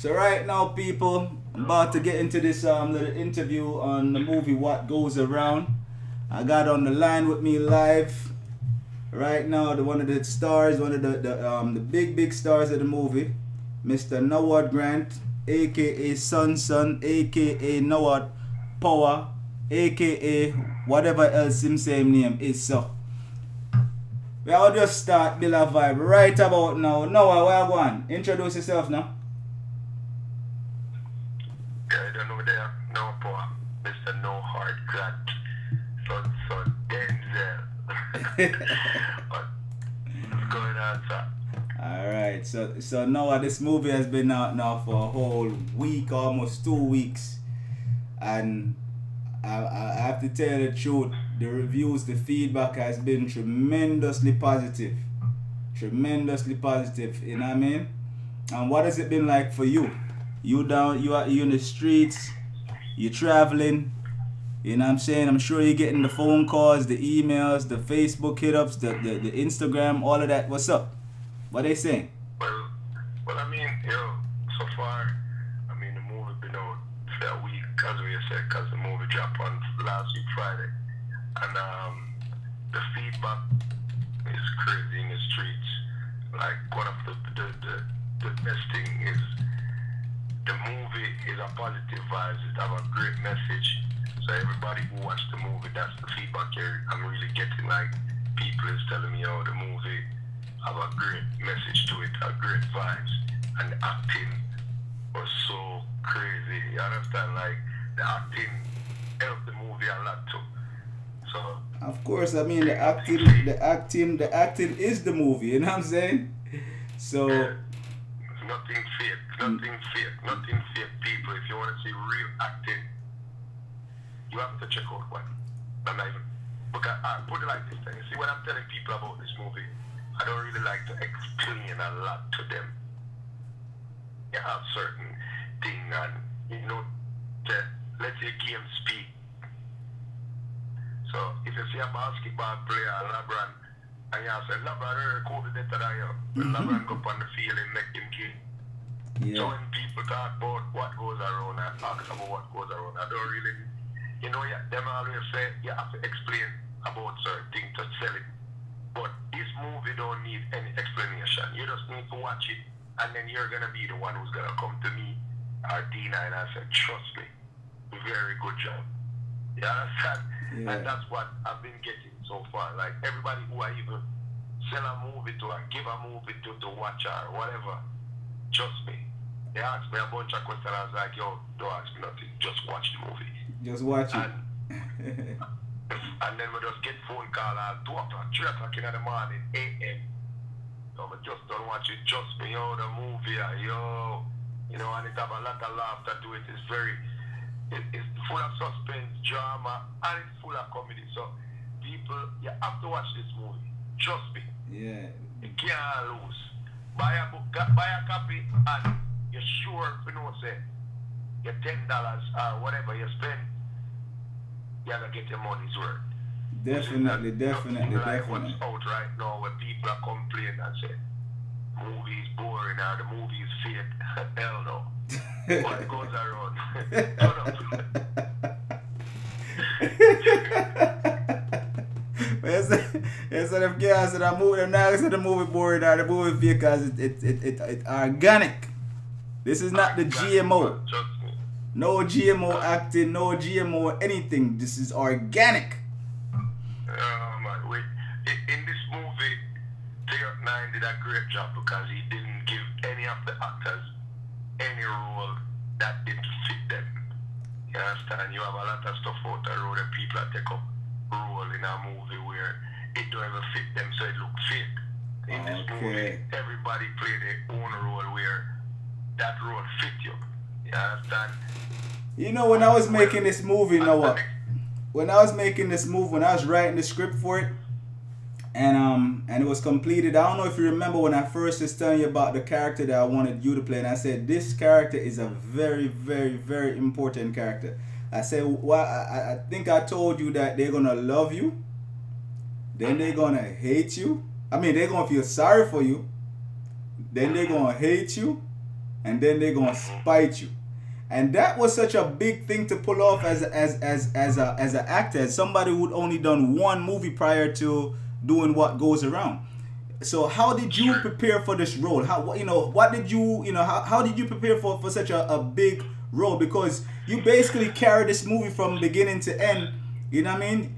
So right now, people, I'm about to get into this little interview on the movie What Goes Around. I got on the line with me live right now one of the stars, one of the big stars of the movie, Mr. Nohard Grant, aka Son, aka Nohard Power, aka whatever else him same name is. So we'll just start build a vibe right about now. Noah, where you going? Introduce yourself now. Yeah, I don't know there. No power. Mr. Nohard Grant. Son Denzel. What's going on, sir? Alright, so Noah, this movie has been out now for a whole week, almost 2 weeks. And I have to tell you the truth, the reviews, the feedback has been tremendously positive. Tremendously positive, you know what I mean? And what has it been like for you? You in the streets, you're traveling, you know what I'm saying? I'm sure you're getting the phone calls, the emails, the Facebook hit-ups, the Instagram, all of that. What's up? What they saying? Well, I mean, so far, I mean, the movie been out for a week, as we said, because the movie dropped on last week, Friday. And the feedback is crazy in the streets. Like, one of the best thing is the movie is a positive vibes. It have a great message. So everybody who watched the movie, that's the feedback here. I'm really getting, like, people is telling me, the movie have a great message to it, a great vibes. And the acting was so crazy. You understand? Like, the acting helped the movie a lot too. So of course, I mean the acting is the movie, you know what I'm saying? So nothing fake, people. If you want to see real acting, you have to check out one. I'm not even, because I put it like this thing. You see, when I'm telling people about this movie, I don't really like to explain a lot to them. You have certain things, and that let your game speak. So if you see a basketball player, LeBron, and you say, LeBron, Kobe better than you. LeBron go up on the field and make him king. yeah. So when people talk about what goes around and talk about what goes around, I don't really, them always say you have to explain about certain things to sell it. But this movie don't need any explanation. You just need to watch it, and then you're going to be the one who's going to come to me or D9 and say, trust me, very good job. You understand? Yeah. And that's what I've been getting so far. Like, everybody who I even sell a movie to or give a movie to watch or whatever, trust me. They asked me a bunch of questions. I was like, yo, don't ask me nothing. Just watch the movie. Just watch it. And then we just get phone call at 2 o'clock, 3 o'clock in the morning, a.m. So we just don't watch it. Trust me, the movie, and it have a lot of laughter to it. It's full of suspense, drama, and it's full of comedy. So people, you have to watch this movie. Trust me. Yeah. You can't lose. Buy a book, buy a copy, and you're sure, say, your $10 or whatever you spend, you're going to get your money's worth. Definitely. Like what's out right now where people are complaining and say, movie is boring or the movie is fake. Hell no. What goes around? Shut up. Yes, them guys that movie, now the movie boring or the movie fake because it's organic. This is not the GMO. Trust me. No GMO acting, no GMO anything. This is organic. Man, wait. In this movie, TEHUT9 did a great job because he didn't give any of the actors any role that didn't fit them. You understand? You have a lot of stuff out the road that people that take up role in a movie where it don't ever fit them, so it looks fake. In this movie, everybody played their own role where that role fit you. You understand? When I was making this movie, when I was making this movie, when I was writing the script for it, and it was completed, I don't know if you remember when I first was telling you about the character that I wanted you to play, and I said this character is a very, very, very important character. I said, well, I think I told you that they're gonna love you, then they're gonna hate you. I mean, they're gonna feel sorry for you, then they're gonna hate you, and then they're gonna spite you. And that was such a big thing to pull off as an actor, as somebody who'd only done one movie prior to doing What Goes Around. So how did you prepare for this role? How what did you how did you prepare for such a big role? Because you basically carried this movie from beginning to end. You know what I mean?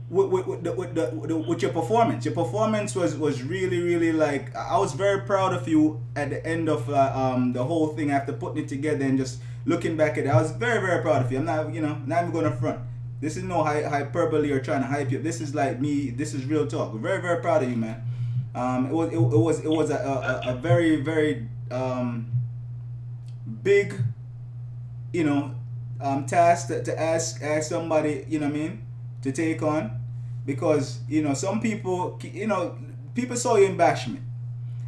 With your performance. Your performance was really like, I was very proud of you at the end of the whole thing after putting it together and just looking back at it. I was very proud of you. I'm not not even gonna front. This is no hyperbole or trying to hype you. This is like me. This is real talk. We're very proud of you, man. It was a very big task to ask somebody, you know what I mean, to take on, because some people people saw you in Bashment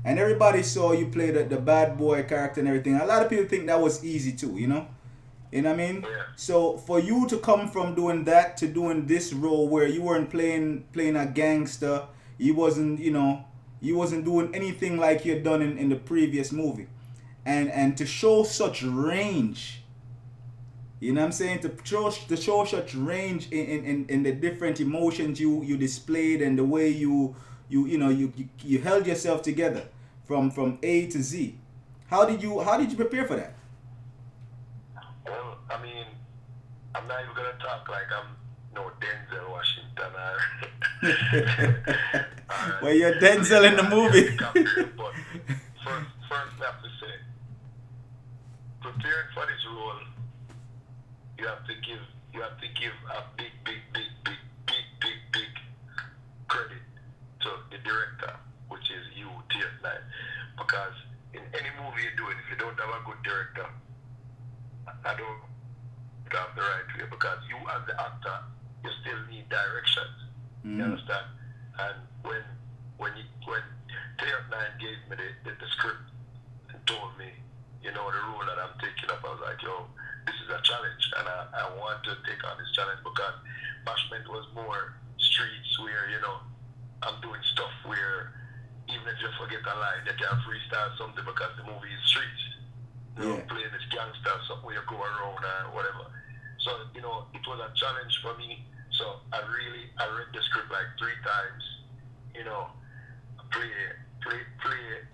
and everybody saw you play the bad boy character and everything. A lot of people think that was easy too, you know what I mean? So for you to come from doing that to doing this role where you weren't playing a gangster, you wasn't doing anything like you had done in the previous movie, and to show such range, you know what I'm saying, to show such range in the different emotions you displayed, and the way you held yourself together from A to Z. How did you prepare for that? Well, I mean, I'm not even gonna talk like I'm no Denzel Washington or well, you're Denzel in the movie. But first I have to say, preparing for this role, you have to give a big credit to the director, which is you, TEHUT9. Because in any movie you do it, if you don't have a good director, I don't have the right way, because you as the actor, you still need directions. You understand? And when TEHUT9 gave me the script and told me, the role that I'm taking up, I was like, yo, this is a challenge, and I want to take on this challenge, because Bashment was more streets where, I'm doing stuff where even if you forget a line, you can freestyle something, because the movie is streets. Playing this gangster, something where you go around or whatever. So, it was a challenge for me. So I read the script like 3 times,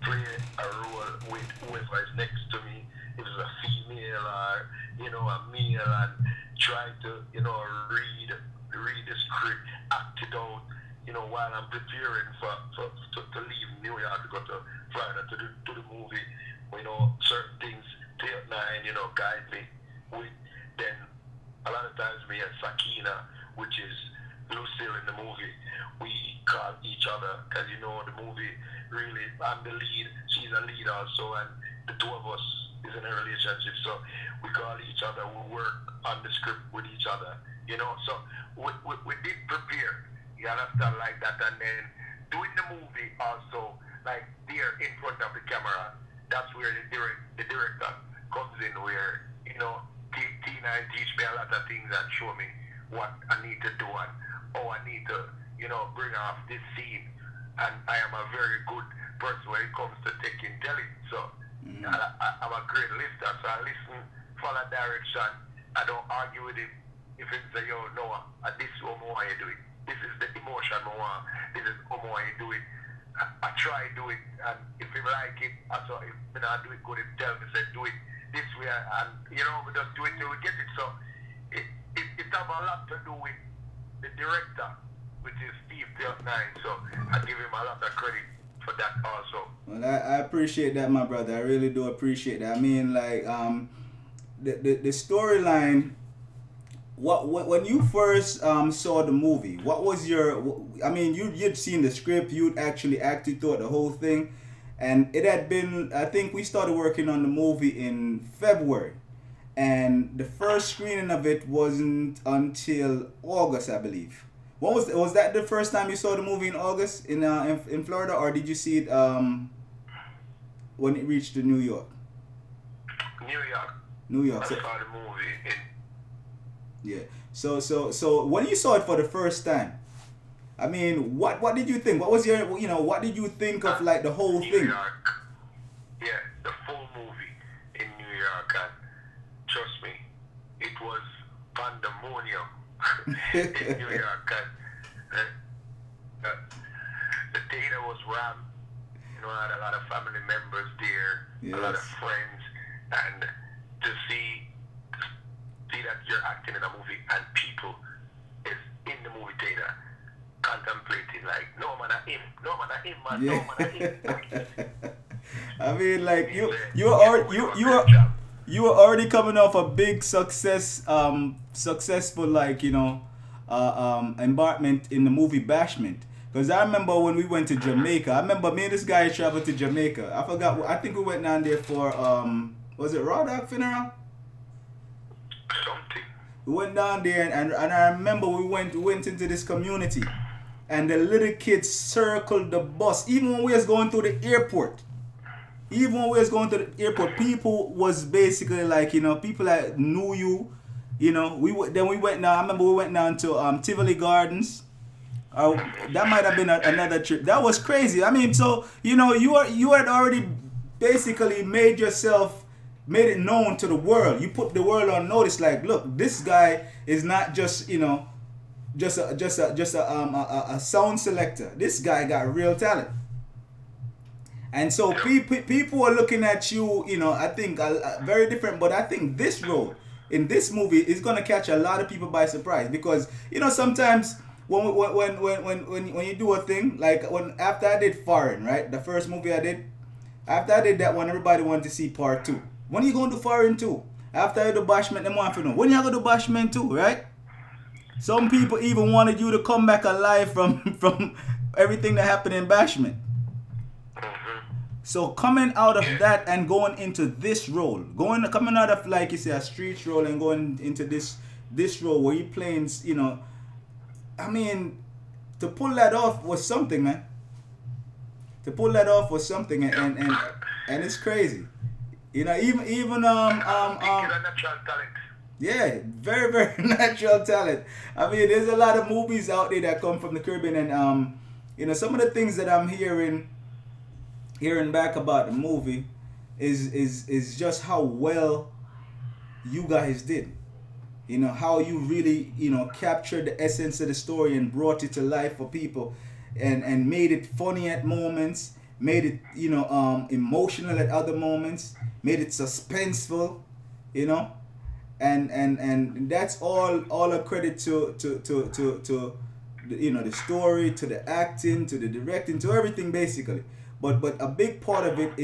play a role with whoever is next to me. If it's a female or, a male, and try to, read the script, act it out, while I'm preparing to leave New York to go to Florida to the movie. Certain things TEHUT9, guide me with. Then a lot of times me and Sakina, which is Lucille in the movie, we call each other, because the movie really, I'm the lead, she's a lead also, and the two of us is in a relationship, so we call each other, we work on the script with each other, so we did prepare, you understand, like that. And then doing the movie also, like there in front of the camera, that's where the director comes in, where T9 teach me a lot of things and show me what I need to do and how I need to bring off this scene. And I am a very good person when it comes to taking telling. So I'm a great listener. So I listen, follow direction. I don't argue with him. If he say, yo, Noah, this is how I want you to do it. This is the emotion I want. This is how I want you to do it. I try to do it, and if he like it, I saw if I not do it good, he tell me, say, do it this way, and we just do it till we get it. So it has a lot to do with the director, which is Steve TEHUT9. So I give him a lot of credit for that also. Well, I appreciate that, my brother. I really do appreciate that. I mean, like, the storyline. When you first saw the movie, what was your? I mean, you'd seen the script, you'd actually acted throughout the whole thing, and it had been. I think we started working on the movie in February, and the first screening of it wasn't until August, I believe. Was that the first time you saw the movie in August in Florida, or did you see it when it reached to New York? New York. I saw the movie in. Yeah. So when you saw it for the first time, I mean, what did you think? What was your, what did you think of, like, the whole New thing? York. Yeah, the full movie in New York. The theater was rammed. You know, I had a lot of family members there, Yes. a lot of friends, and to see that you're acting in a movie and people is in the movie theater contemplating like, no man, I him, no man, I him, man, Yeah. no man, I him. I mean, like you were already coming off a big successful like embarkment in the movie Bashment. Because I remember when we went to Jamaica, I remember me and this guy traveled to Jamaica. I forgot. I think we went down there for was it Raw Dog funeral? Something. We went down there and I remember we went into this community, and the little kids circled the bus. Even when we was going through the airport. People was basically like, people that knew you, we went down. I remember we went down to Tivoli Gardens. That might have been another trip. That was crazy. I mean, so you had already basically made it known to the world. You put the world on notice. Like, look, this guy is not just a sound selector. This guy got real talent. And so people are looking at you, I think very different. But I think this role in this movie is gonna catch a lot of people by surprise, because sometimes when you do a thing like after I did Foreign, right, the first movie I did, after I did that one, everybody wanted to see part 2. When are you going to do Foreign 2? After I do Bashment, they want to know when you going to do Bashment 2, right? Some people even wanted you to come back alive from everything that happened in Bashment. So coming out of that and going into this role, coming out of, like you say, a street role and going into this role where you playing, I mean, to pull that off was something, man. To pull that off was something, and it's crazy. Even natural talent. Yeah, very, very natural talent. I mean, there's a lot of movies out there that come from the Caribbean, and some of the things that I'm hearing back about the movie is just how well you guys did. How you really captured the essence of the story and brought it to life for people, and made it funny at moments, made it emotional at other moments, made it suspenseful, and that's all a credit to the story, to the acting, to the directing, to everything basically. But a big part of it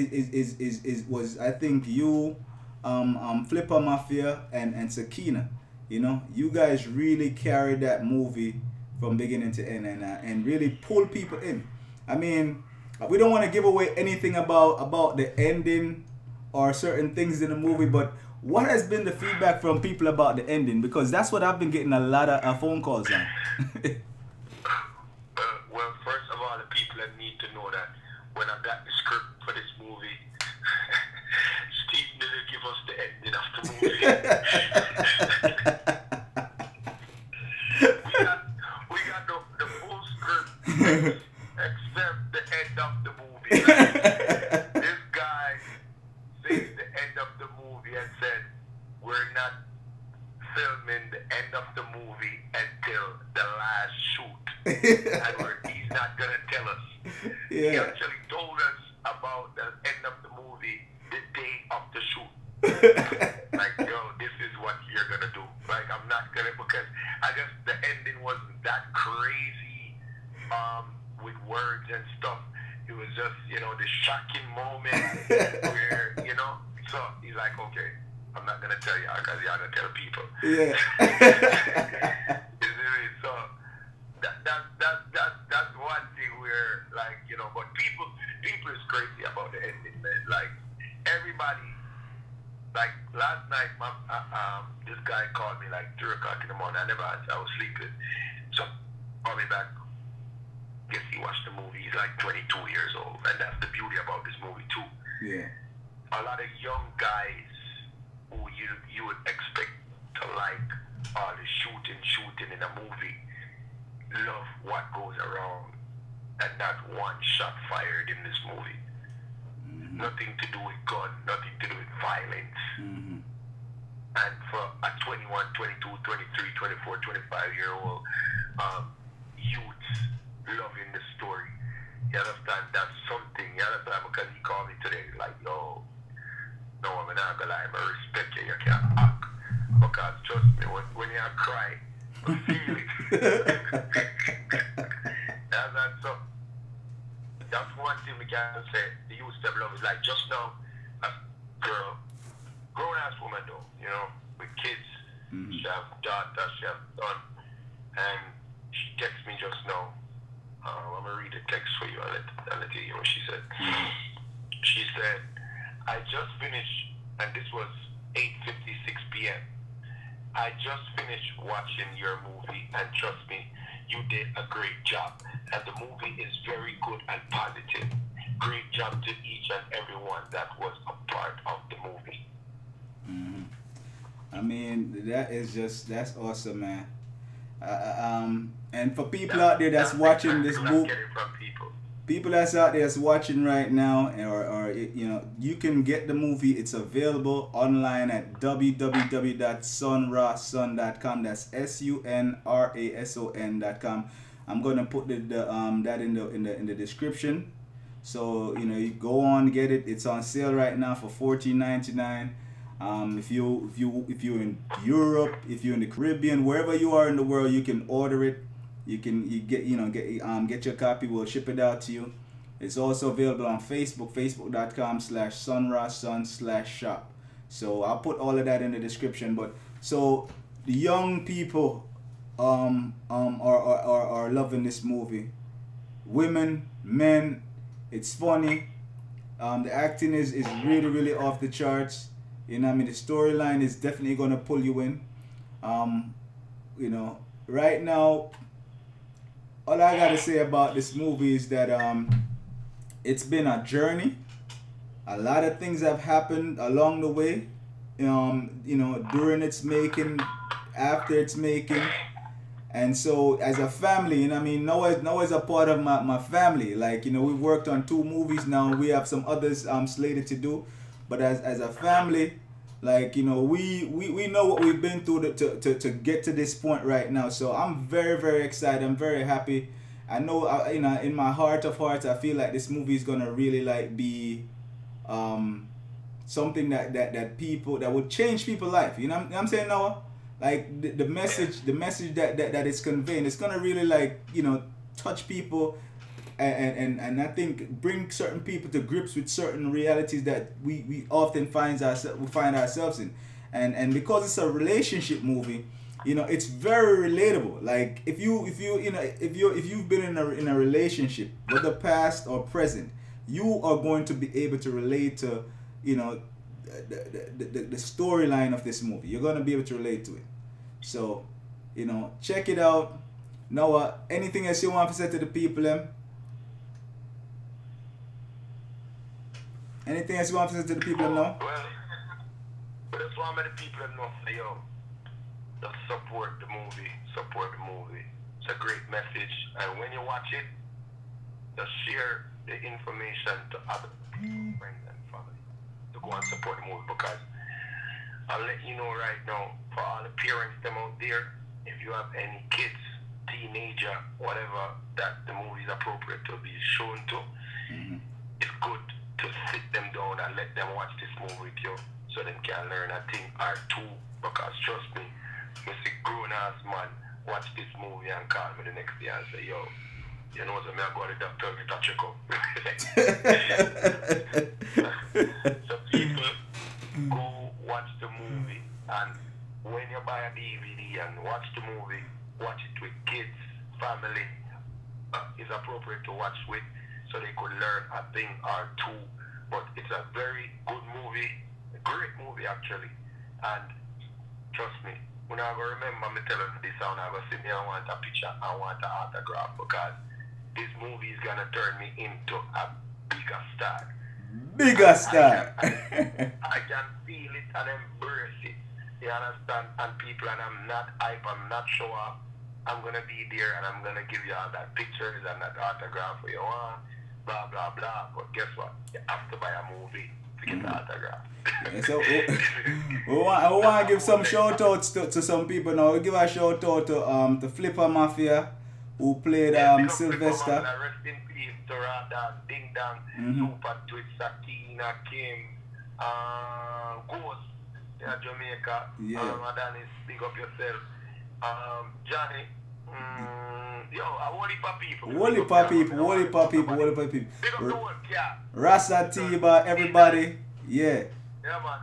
was I think you, Flipper Mafia and Sakina. You guys really carried that movie from beginning to end and really pull people in. I mean, we don't want to give away anything about the ending or certain things in the movie, but what has been the feedback from people about the ending? Because that's what I've been getting a lot of phone calls on. Well, first of all, the people that need to know that when I got the script for this movie, Steve didn't give us the ending of the movie. we got the full script except the end of the movie. Like, this guy says the end of the movie and said, we're not filming the end of the movie until the last shoot. And he's not going to tell us. Yeah. He actually told us about the end of the movie the day of the shoot. Like, yo, this is what you're gonna do. Like, I'm not gonna, because I guess the ending wasn't that crazy with words and stuff. It was just, the shocking moment where, so he's like, okay, I'm not gonna tell you because you're gonna tell people. Yeah. So that's one thing where, like, but people is crazy about the ending, man. Like, everybody, like, last night, this guy called me like 3 o'clock in the morning. I never answered. I was sleeping. So called me back. Guess he watched the movie. He's like 22 years old, and that's the beauty about this movie too. Yeah. A lot of young guys who you would expect to like all the shooting in a movie love what goes around, and not one shot fired in this movie. Nothing to do with gun, nothing to do with violence. And for a 21, 22, 23, 24, 25-year-old youth loving the story, you understand? That's something, you understand? Because he called me today, like, yo, no, I'm not gonna lie, I respect you, you can't act. Because trust me, when you cry, you feel it. That's so. That's one thing we can say. The youth of love is like just now, a girl, grown ass woman though, you know, with kids. She have daughter, she have son, and she texts me just now. I'm gonna read the text for you. I'll let you hear what she said. She said, "I just finished, and this was 8:56 p.m. I just finished watching your movie, and trust me, you did a great job. And the movie is very good and positive. Great job to each and everyone that was a part of the movie." I mean, that's awesome, man. And for people out there that's watching this movie, people that's out there that's watching right now, or you know, you can get the movie. It's available online at www.sunrason.com. That's sunrason.com. I'm gonna put that in the description. So you know, you go on, get it. It's on sale right now for $14.99. If you're in Europe, if you're in the Caribbean, wherever you are in the world, you can order it. You get your copy. We'll ship it out to you. It's also available on Facebook, facebook.com/sunrason/shop. So I'll put all of that in the description. But so the young people are loving this movie. Women, men, it's funny. The acting is really, really off the charts. You know what I mean? The storyline is definitely gonna pull you in. You know, right now, all I gotta say about this movie is that it's been a journey. A lot of things have happened along the way. You know, during its making, after its making. And so as a family, you know what I mean, Noah's a part of my family. Like, you know, we've worked on 2 movies now. We have some others slated to do. But as a family, like, you know, we know what we've been through to get to this point right now. So I'm very, very excited. I'm very happy. I know, you know, in my heart of hearts, I feel like this movie is gonna really like be something that people that would change people's life. You know what I'm saying, Noah? Like the message that it's conveying, it's gonna really, like, you know, touch people. And I think bring certain people to grips with certain realities that we often find ourselves in, and because it's a relationship movie, you know, it's very relatable. Like if you've been in a relationship, whether past or present, you are going to be able to relate to, you know, the storyline of this movie. You're gonna be able to relate to it. So, you know, check it out. Noah, anything else you want to say to the people, them? Anything else you want to say to the people now? Well, but that's why many people know, say, yo, just support the movie. It's a great message. And when you watch it, just share the information to other people, friends and family, to go and support the movie. Because I'll let you know right now, for all the parents them out there, if you have any kids, teenager, whatever, that the movie is appropriate to be shown to, it's good to sit them down and let them watch this movie with you, so they can learn a thing or two. Because trust me, I see grown ass man watch this movie and call me the next day and say, yo, you know what, I go to the doctor get a checkup. So people go watch the movie, and when you buy a DVD and watch the movie, watch it with kids, family, is appropriate to watch with, so they could learn a thing or two. But it's a very good movie, a great movie actually. And trust me, when I remember me telling this, I'm going to say, I want a picture, I want an autograph, because this movie is going to turn me into a bigger star. Bigger star. I can feel it and embrace it. You understand? And people, and I'm not hype, I'm not show up. I'm going to be there and I'm going to give you all that pictures and that autograph for you want, blah, blah, blah. But guess what? You have to buy a movie. to get the autograph. Yeah, so we want to give some shout outs to some people now. We give a shout out to Flipper Mafia, who played Sylvester. Rest in peace to Rada, Ding Dong, Super Twitch, Satina, Kim, Ghost, Jamaica, Adonis, big up yourself, Johnny, yo, a whole heap of people. Whole heap of people. Big up the whole cat. Rasta Tiba, everybody, yeah. Yeah man,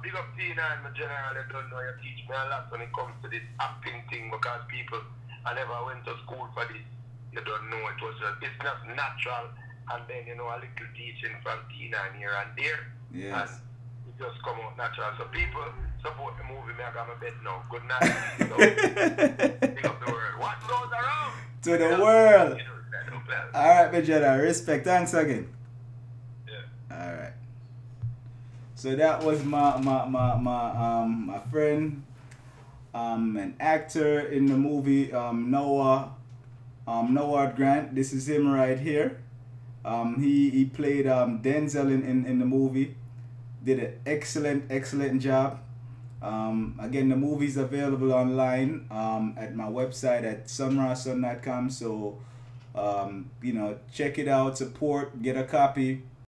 big up T9, my general, I don't know, you teach me a lot when it comes to this acting thing because people, I never went to school for this, you don't know, it's not natural, and then, you know, a little teaching from T9 here and there, yes. And it just come out natural. So people, support the movie, me I got my bed now, good night, so, big up the world. What goes around? To the world. Alright, my general, respect, thanks again. Yeah. Alright. So that was my friend, an actor in the movie Nohard Grant. This is him right here. He played Denzel in the movie. Did an excellent job. Again, the movie's available online at my website at sunrasun.com. So you know, check it out, support, get a copy.